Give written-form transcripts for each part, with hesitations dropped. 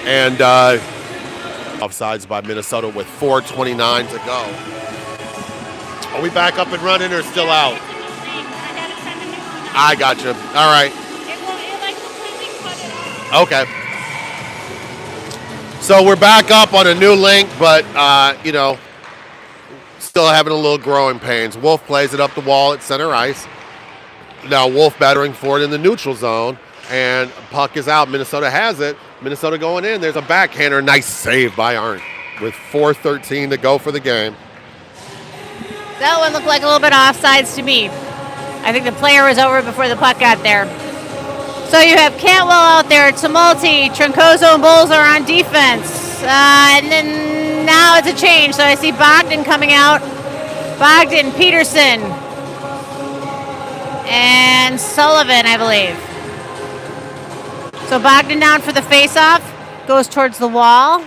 And offsides by Minnesota with 4:29 to go. Are we back up and running or still out? I got you. All right. Okay. So we're back up on a new link, but, still having a little growing pains. Wolf plays it up the wall at center ice. Now Wolf battering for it in the neutral zone, and puck is out. Minnesota has it. Minnesota going in. There's a backhander. Nice save by Arndt with 4:13 to go for the game. That one looked like a little bit offsides to me. I think the player was over before the puck got there. So you have Cantwell out there, Tumulty, Troncozo, and Bowles are on defense. And then now it's a change. So I see Bogdan coming out. Bogdan, Peterson, and Sullivan, I believe. So Bogdan down for the faceoff, goes towards the wall.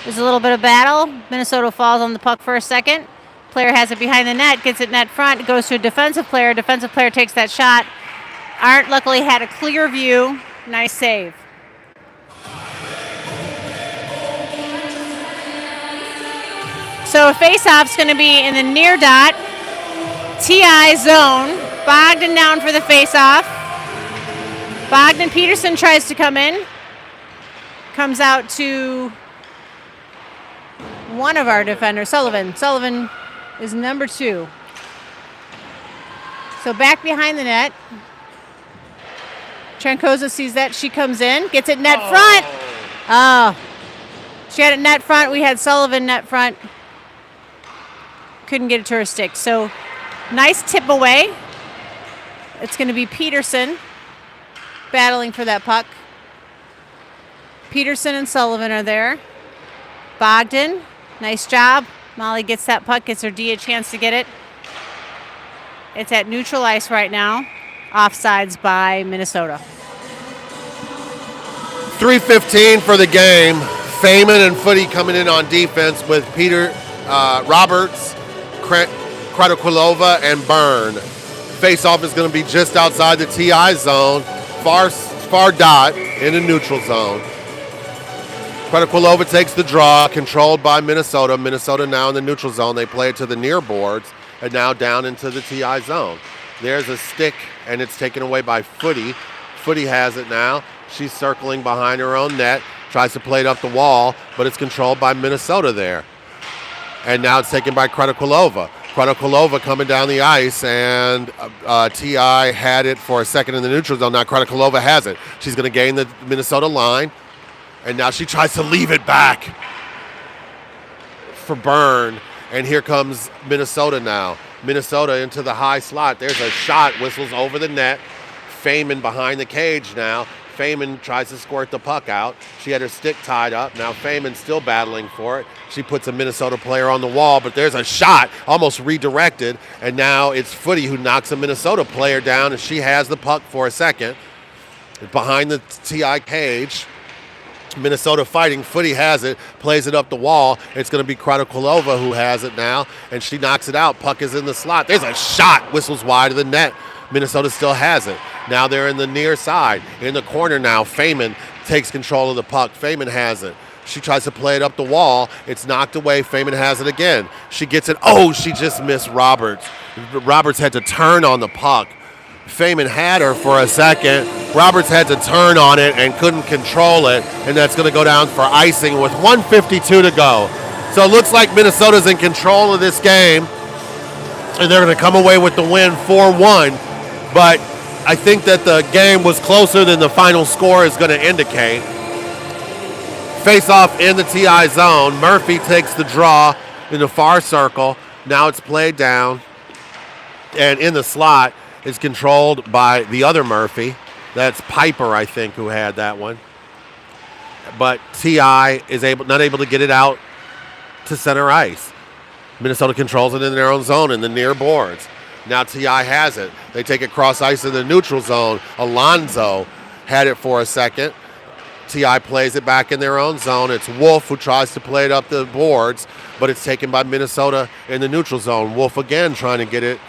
There's a little bit of battle. Minnesota falls on the puck for a second. Player has it behind the net, gets it net front, it goes to a defensive player. Defensive player takes that shot. Arndt luckily had a clear view. Nice save. So faceoff's going to be in the near dot, TI zone. Bogdan down for the faceoff. Bogdan Peterson tries to come in. Comes out to one of our defenders, Sullivan. Sullivan is number 2. So back behind the net. Troncozo sees that. She comes in, gets it net front. Oh. She had it net front. We had Sullivan net front. Couldn't get it to her stick. So nice tip away. It's going to be Peterson battling for that puck. Peterson and Sullivan are there. Bogdan, nice job. Molly gets that puck, gets her D a chance to get it. It's at neutral ice right now. Offsides by Minnesota. 3:15 for the game. Feynman and Footy coming in on defense with Peter Roberts, Kratokulova, and Byrne. Face-off is going to be just outside the TI zone, far dot in the neutral zone. Kratokulova takes the draw, controlled by Minnesota. Minnesota now in the neutral zone. They play it to the near boards and now down into the TI zone. There's a stick, and it's taken away by Footy. Footy has it now. She's circling behind her own net, tries to play it up the wall, but it's controlled by Minnesota there. And now it's taken by Kratokulova. Kratokulova coming down the ice, and TI had it for a second in the neutral zone. Now Kratokulova has it. She's going to gain the Minnesota line, and now she tries to leave it back for Byrne. And here comes Minnesota now. Minnesota into the high slot. There's a shot, whistles over the net. Feynman behind the cage now. Feynman tries to squirt the puck out. She had her stick tied up. Now Feynman's still battling for it. She puts a Minnesota player on the wall, but there's a shot almost redirected, and now it's Footy who knocks a Minnesota player down, and she has the puck for a second. Behind the TI cage, Minnesota fighting. Footy has it, plays it up the wall. It's going to be Kratokulova who has it now, and she knocks it out. Puck is in the slot. There's a shot, whistles wide of the net. Minnesota still has it. Now they're in the near side. In the corner now, Feynman takes control of the puck. Feynman has it. She tries to play it up the wall. It's knocked away. Feynman has it again. She gets it. Oh, she just missed Roberts. Roberts had to turn on the puck. Feynman had her for a second. Roberts had to turn on it and couldn't control it, and that's going to go down for icing with 1:52 to go. So it looks like Minnesota's in control of this game, and they're going to come away with the win 4-1. But I think that the game was closer than the final score is going to indicate. Face-off in the TI zone. Murphy takes the draw in the far circle. Now it's played down, and in the slot is controlled by the other Murphy. That's Piper, I think, who had that one. But TI is not able to get it out to center ice. Minnesota controls it in their own zone in the near boards. Now TI has it. They take it cross ice in the neutral zone. Alonzo had it for a second. TI plays it back in their own zone. It's Wolf who tries to play it up the boards, but it's taken by Minnesota in the neutral zone. Wolf again trying to get it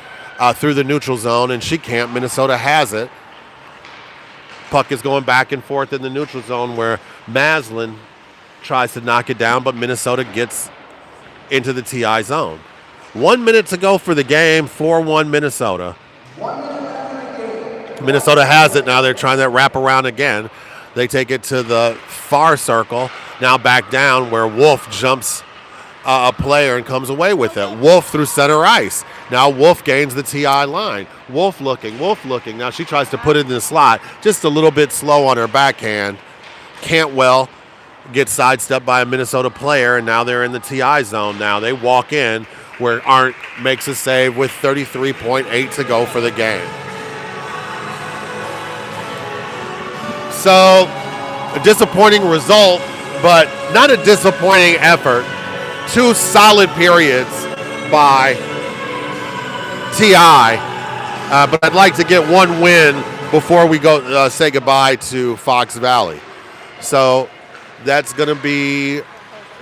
through the neutral zone, and she can't. Minnesota has it. Puck is going back and forth in the neutral zone where Maslin tries to knock it down, but Minnesota gets into the TI zone. 1 minute to go for the game, 4-1 Minnesota. Minnesota has it now. They're trying to wrap around again. They take it to the far circle, now back down where Wolf jumps a player and comes away with it. Wolf through center ice. Now Wolf gains the TI line. Wolf looking. Now she tries to put it in the slot, just a little bit slow on her backhand. Cantwell gets sidestepped by a Minnesota player, and now they're in the TI zone now. They walk in where Arndt makes a save with 33.8 to go for the game. So, a disappointing result, but not a disappointing effort. 2 solid periods by TI, but I'd like to get one win before we go say goodbye to Fox Valley. So that's going to be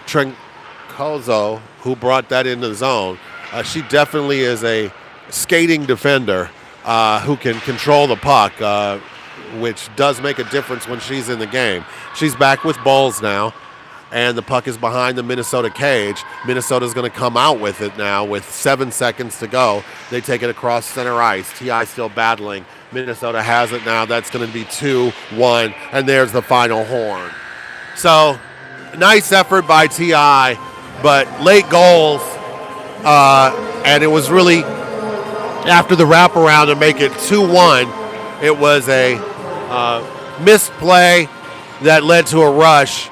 Troncozo who brought that into the zone. She definitely is a skating defender who can control the puck, which does make a difference when she's in the game. She's back with Bowles now, and the puck is behind the Minnesota cage. Minnesota's going to come out with it now with 7 seconds to go. They take it across center ice. TI still battling. Minnesota has it now. That's going to be 2-1, and there's the final horn. So, nice effort by TI, but late goals, and it was really after the wraparound to make it 2-1. It was a missed play that led to a rush,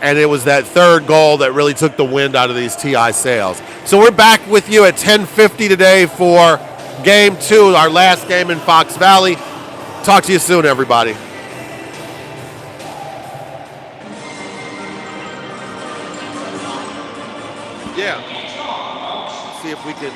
and it was that third goal that really took the wind out of these TI sails. So we're back with you at 10:50 today for Game 2, our last game in Fox Valley. Talk to you soon, everybody. Yeah. See if we can